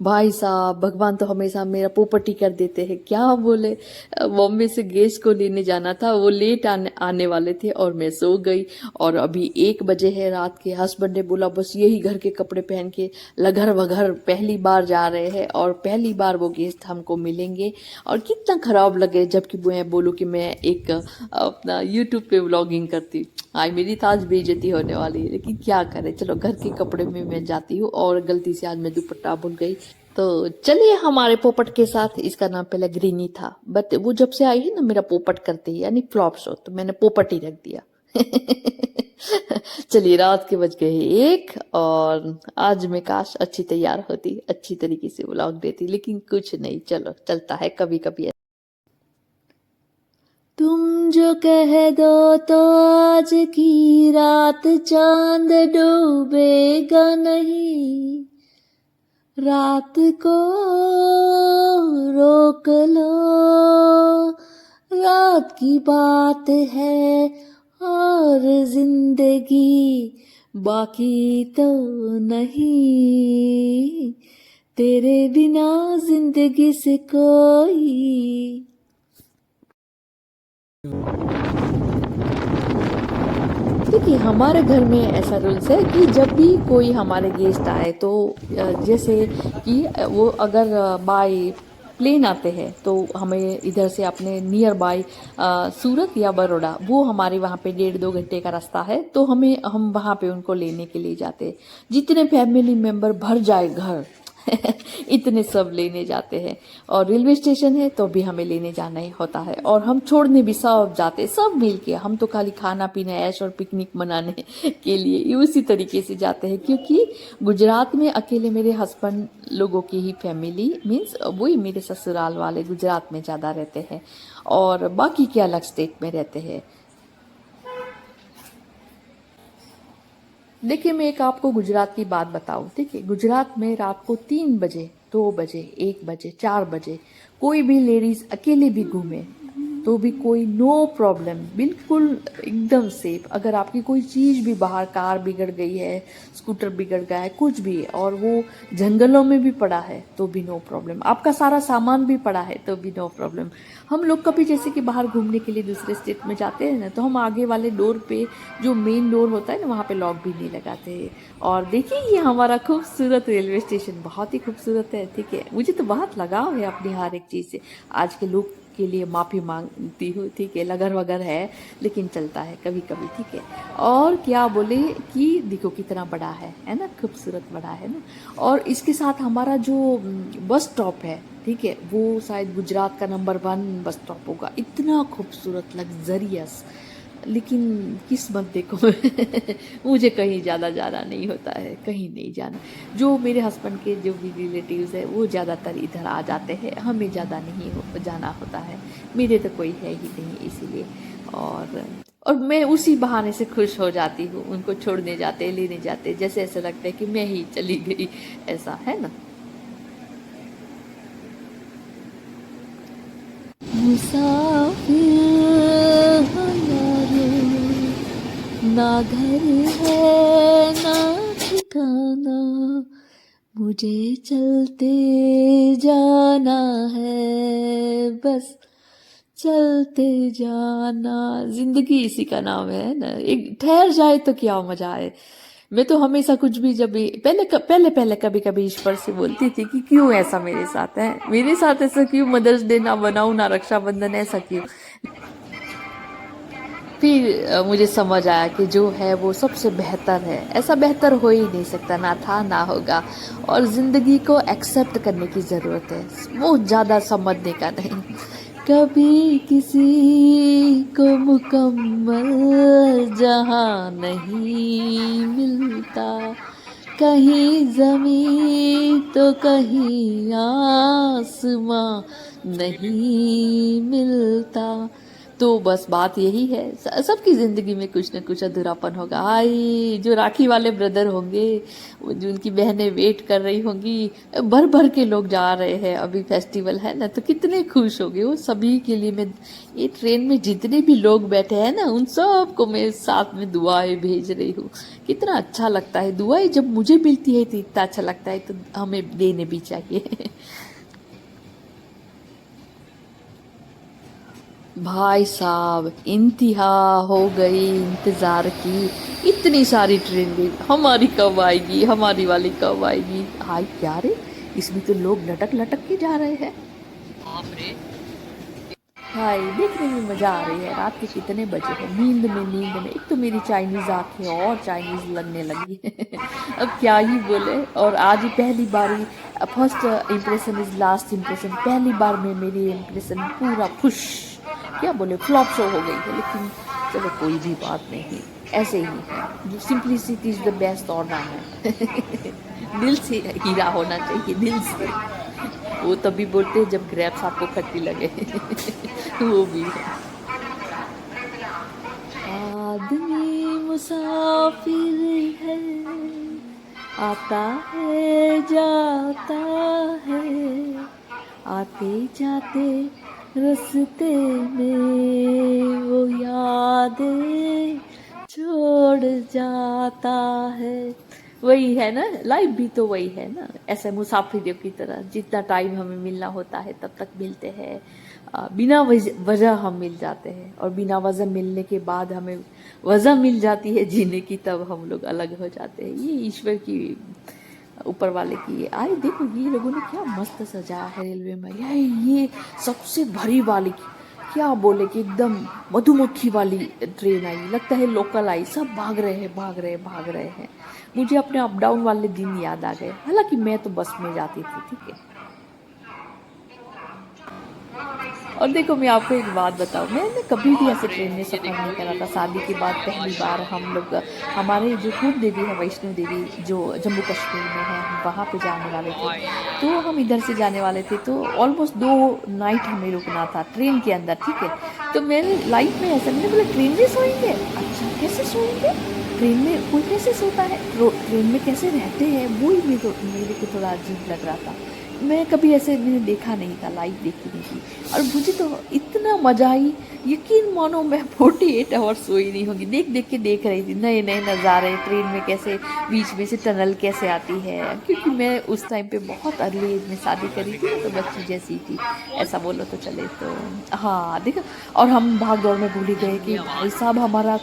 भाई साहब, भगवान तो हमेशा मेरा पोपटी कर देते हैं। क्या बोले, बॉम्बे से गेस्ट को लेने जाना था, वो लेट आने वाले थे और मैं सो गई। और अभी 1 बजे है रात के। हस्बैंड ने बोला बस यही घर के कपड़े पहन के लघर वघर पहली बार जा रहे हैं और पहली बार वो गेस्ट हमको मिलेंगे। और कितना खराब लगे जबकि मैं बोलूँ कि मैं एक अपना यूट्यूब पे व्लॉगिंग करती। आज मेरी तो आज बेइज्जती होने वाली है, लेकिन क्या करें, चलो घर के कपड़े में मैं जाती हूँ। और गलती से आज मैं दुपट्टा भूल गई। तो चलिए हमारे पोपट के साथ, इसका नाम पहले ग्रीनी था, बट वो जब से आई है ना मेरा पोपट करते ही यानी फ्लॉप शो, तो मैंने पोपट ही रख दिया। चलिए रात के बज गए 1 और आज मैं काश अच्छी तैयार होती, अच्छी तरीके से व्लॉग देती, लेकिन कुछ नहीं, चलो चलता है कभी कभी। तुम जो कह दो तो आज की रात चांद डूबेगा नहीं, रात को रोक लो, रात की बात है और जिंदगी बाकी तो नहीं, तेरे बिना जिंदगी से कोई। देखिए हमारे घर में ऐसा रूल्स है कि जब भी कोई हमारे गेस्ट आए तो जैसे कि वो अगर बाय प्लेन आते हैं तो हमें इधर से अपने नियर बाय सूरत या बड़ौदा, वो हमारे वहाँ पे 1.5-2 घंटे का रास्ता है, तो हम वहाँ पे उनको लेने के लिए जाते हैं। जितने फैमिली मेंबर भर जाए घर इतने सब लेने जाते हैं। और रेलवे स्टेशन है तो भी हमें लेने जाना ही होता है, और हम छोड़ने भी सब जाते हैं, सब मिल के। हम तो खाली खाना पीना ऐश और पिकनिक मनाने के लिए उसी तरीके से जाते हैं, क्योंकि गुजरात में अकेले मेरे हस्बैंड लोगों की ही फैमिली मीन्स वही मेरे ससुराल वाले गुजरात में ज़्यादा रहते हैं और बाकी के अलग स्टेट में रहते हैं। देखिए मैं एक आपको गुजरात की बात बताऊं। देखिए गुजरात में रात को 3 बजे, 2 बजे, 1 बजे, 4 बजे कोई भी लेडीज अकेले भी घूमे तो भी कोई नो प्रॉब्लम, बिल्कुल एकदम सेफ। अगर आपकी कोई चीज़ भी बाहर, कार बिगड़ गई है, स्कूटर बिगड़ गया है, कुछ भी है और वो जंगलों में भी पड़ा है तो भी नो प्रॉब्लम, आपका सारा सामान भी पड़ा है तो भी नो प्रॉब्लम। हम लोग कभी जैसे कि बाहर घूमने के लिए दूसरे स्टेट में जाते हैं ना, तो हम आगे वाले डोर पे, जो मेन डोर होता है ना, वहाँ पे लॉक भी नहीं लगाते हैं। और देखिए ये हमारा खूबसूरत रेलवे स्टेशन बहुत ही खूबसूरत है। ठीक है, मुझे तो बहुत लगाव है अपनी हर एक चीज़ से। आज के लोग के लिए माफ़ी मांगती हूँ, ठीक है, लगन वगैरह है लेकिन चलता है कभी कभी, ठीक है। और क्या बोले कि देखो कितना बड़ा है ना, खूबसूरत बड़ा है ना। और इसके साथ हमारा जो बस स्टॉप है, ठीक है, वो शायद गुजरात का नंबर 1 बस स्टॉप होगा, इतना खूबसूरत लग्जरियस। लेकिन किस्मत देखो मुझे कहीं ज़्यादा जाना नहीं होता है, कहीं नहीं जाना। जो मेरे हस्बैंड के जो भी रिलेटिव्स है वो ज़्यादातर इधर आ जाते हैं, हमें ज़्यादा नहीं जाना होता है। मेरे तो कोई है ही नहीं इसीलिए। और मैं उसी बहाने से खुश हो जाती हूँ, उनको छोड़ने जाते, लेने जाते, जैसे ऐसा लगता है कि मैं ही चली गई, ऐसा है ना। मुसाफिर हो यारो, ना घर है ना ठिकाना, मुझे चलते जाना है, बस चलते जाना। जिंदगी इसी का नाम है ना, एक ठहर जाए तो क्या मजा आए। मैं तो हमेशा कुछ भी, जब भी पहले कभी कभी ईश्वर से बोलती थी कि क्यों ऐसा मेरे साथ है, मेरे साथ ऐसा क्यों, मदर्स डे ना बनाऊं ना रक्षाबंधन, ऐसा क्यों। फिर मुझे समझ आया कि जो है वो सबसे बेहतर है, ऐसा बेहतर हो ही नहीं सकता, ना था ना होगा। और ज़िंदगी को एक्सेप्ट करने की ज़रूरत है, वो ज़्यादा समझने का नहीं। कभी किसी को मुकम्मल जहां नहीं मिलता, कहीं जमीन तो कहीं आसमां नहीं मिलता, तो बस बात यही है, सबकी जिंदगी में कुछ न कुछ अधूरापन होगा। आई जो राखी वाले ब्रदर होंगे, वो जो उनकी बहनें वेट कर रही होंगी, भर भर के लोग जा रहे हैं, अभी फेस्टिवल है ना, तो कितने खुश होंगे वो। सभी के लिए मैं ये ट्रेन में जितने भी लोग बैठे हैं ना, उन सबको मैं साथ में दुआएं भेज रही हूँ। कितना अच्छा लगता है, दुआएं जब मुझे मिलती है तो इतना अच्छा लगता है, तो हमें देने भी चाहिए। भाई साहब, इंतहा हो गई इंतजार की। इतनी सारी ट्रेन गई, हमारी कब आएगी, हमारी वाली कब आएगी। हाय क्या रे, इसमें तो लोग लटक लटक के जा रहे हैं। बाप रे, हाय देखने में मजा आ रही है। रात के कितने बजे हैं, नींद में एक तो मेरी चाइनीज आंखें और चाइनीज लगने लगी। अब क्या ही बोले। और आज ही पहली बार ही, first impression is last impression, पहली बार में मेरी इम्प्रेशन पूरा खुश, क्या बोले, फ्लॉप शो हो गई है। लेकिन चलो कोई भी बात नहीं, ऐसे ही है, simplicity is the best order है। दिल से हीरा होना चाहिए, दिल से। वो तभी बोलते हैं जब ग्रेप्स आपको खट्टी लगे। वो भी है। आदमी मुसाफिर है, आता है जाता है, आते जाते रास्ते में वो यादें छोड़ जाता है। वही है ना, लाइफ भी तो वही है ना, ऐसे मुसाफिरों की तरह। जितना टाइम हमें मिलना होता है तब तक मिलते हैं, बिना वजह हम मिल जाते हैं, और बिना वजह मिलने के बाद हमें वजह मिल जाती है जीने की, तब हम लोग अलग हो जाते हैं। ये ईश्वर की, ऊपर वाले की। आए देखो ये लोगों ने क्या मस्त सजाया है रेलवे में। ये सबसे भरी वाली, क्या बोले कि एकदम मधुमक्खी वाली ट्रेन आई, लगता है लोकल आई। सब भाग रहे हैं, भाग रहे हैं, भाग रहे हैं। मुझे अपने अप डाउन वाले दिन याद आ गए। हालांकि मैं तो बस में जाती थी, ठीक है। और देखो मैं आपको एक बात बताऊँ, मैंने कभी भी ऐसे ट्रेन में सफ़र नहीं करा था। शादी के बाद पहली बार हम लोग, हमारे जो कुल देवी है वैष्णो देवी, जो जम्मू कश्मीर में है, हम वहाँ पे जाने वाले थे। तो हम इधर से जाने वाले थे, तो ऑलमोस्ट 2 नाइट हमें रुकना था ट्रेन के अंदर, ठीक है। तो मेरे लाइफ में ऐसा, मैंने बोला ट्रेन में सोएंगे, अच्छा कैसे सोएंगे, ट्रेन में कोई कैसे सोता है, ट्रेन में कैसे रहते हैं, वो ही मेरे को थोड़ा अजीब लग रहा था। मैं कभी ऐसे मैंने देखा नहीं था, लाइव देखी नहीं थी, और मुझे तो इतना मजा आई। यकीन मानो मैं 48 आवर्स सोई नहीं होगी, देख देख के देख रही थी नए नए नज़ारे, ट्रेन में कैसे बीच में से टनल कैसे आती है। क्योंकि मैं उस टाइम पे बहुत अर्ली एज में शादी करी थी, तो बच्ची जैसी थी, ऐसा बोलो तो चले। तो हाँ देखो, और हम भाग दौड़ में भूल ही गए कि भाई साहब हमारा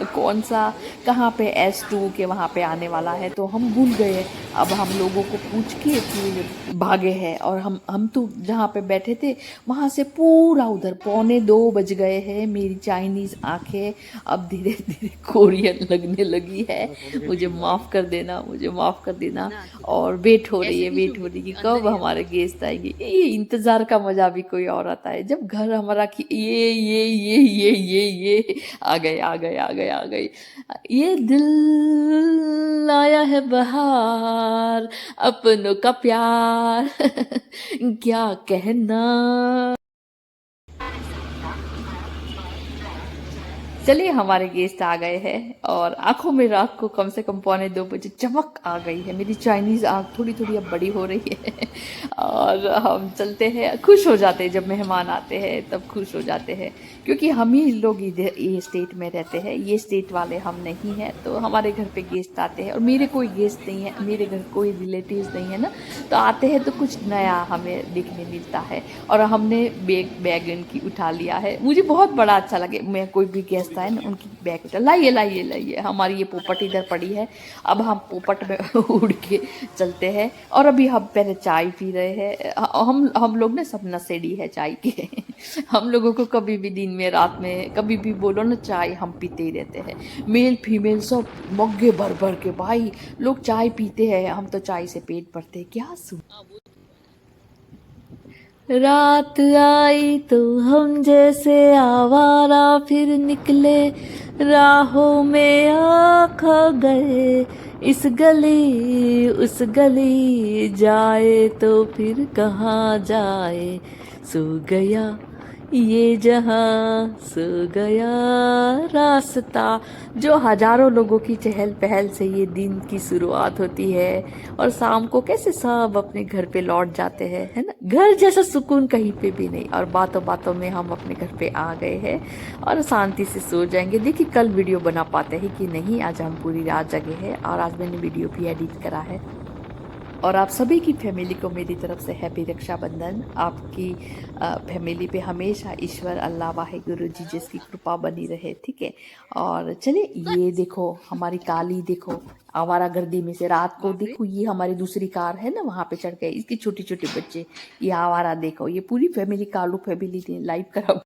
कौन सा कहाँ पे S2 के वहाँ पे आने वाला है, तो हम भूल गए। अब हम लोगों को पूछ के फिर भागे हैं, और हम तो जहाँ पे बैठे थे वहाँ से पूरा उधर 1:45 बज गए हैं। मेरी चाइनीज़ आंखें अब धीरे धीरे कोरियन लगने लगी है। मुझे माफ़ कर देना, मुझे माफ़ कर देना। और वेट हो रही है, वेट हो रही है कि कब हमारे गेस्ट आएंगे। ये इंतज़ार का मज़ा भी कोई और आता है, जब घर हमारा कि ये आ गए आ गए आ गए आ गए। ये दिल आया है बहार, अपनों का प्यार। क्या कहना। चलिए हमारे गेस्ट आ गए हैं, और आंखों में रात को कम से कम 1:45 चमक आ गई है। मेरी चाइनीज़ आंख थोड़ी थोड़ी अब बड़ी हो रही है। और हम चलते हैं, खुश हो जाते हैं जब मेहमान आते हैं, तब खुश हो जाते हैं। क्योंकि हम ही लोग इधर ये स्टेट में रहते हैं, ये स्टेट वाले हम नहीं हैं, तो हमारे घर पे गेस्ट आते हैं। और मेरे कोई गेस्ट नहीं है, मेरे घर कोई रिलेटिव्स नहीं है ना, तो आते हैं तो कुछ नया हमें देखने मिलता है। और हमने बैग इनकी उठा लिया है, मुझे बहुत बड़ा अच्छा लगे। मैं कोई भी गेस्ट आए ना, उनकी बैग उठा, लाइए लाइए लाइए, हमारी ये पोपट इधर पड़ी है, अब हम पोपट में उड़ के चलते हैं। और अभी हम पहले चाय पी रहे हैं। हम लोग ना सब नशेड़ी है चाय के। हम लोगों को कभी भी दिन में, रात में, कभी भी बोलो ना चाय, हम पीते ही रहते हैं। मेल फीमेल सब मग्गे भर भर के भाई लोग चाय पीते हैं। हम तो चाय से पेट भरते हैं, क्या सुन। रात आई तो हम जैसे आवारा फिर निकले, राहों में आ खो गए, इस गली उस गली, जाए तो फिर कहाँ जाए, सो गया ये जहां सो गया रास्ता। जो हजारों लोगों की चहल पहल से ये दिन की शुरुआत होती है और शाम को कैसे सब अपने घर पे लौट जाते हैं, है ना। घर जैसा सुकून कहीं पे भी नहीं, और बातों बातों में हम अपने घर पे आ गए हैं और शांति से सो जाएंगे। देखिए कल वीडियो बना पाते हैं कि नहीं, आज हम पूरी रात जगे हैं और आज मैंने वीडियो भी एडिट करा है। और आप सभी की फैमिली को मेरी तरफ से हैप्पी रक्षाबंधन। आपकी फैमिली पे हमेशा ईश्वर अल्लाह वाहिगुरु जी जिसकी कृपा बनी रहे, ठीक है। और चलिए ये देखो हमारी काली, देखो आवारागर्दी में से रात को देखो, ये हमारी दूसरी कार है ना, वहां पे चढ़ गए इसके छोटे छोटे बच्चे। ये आवारा देखो, ये पूरी फैमिली कालू फैमिली ने लाइव करा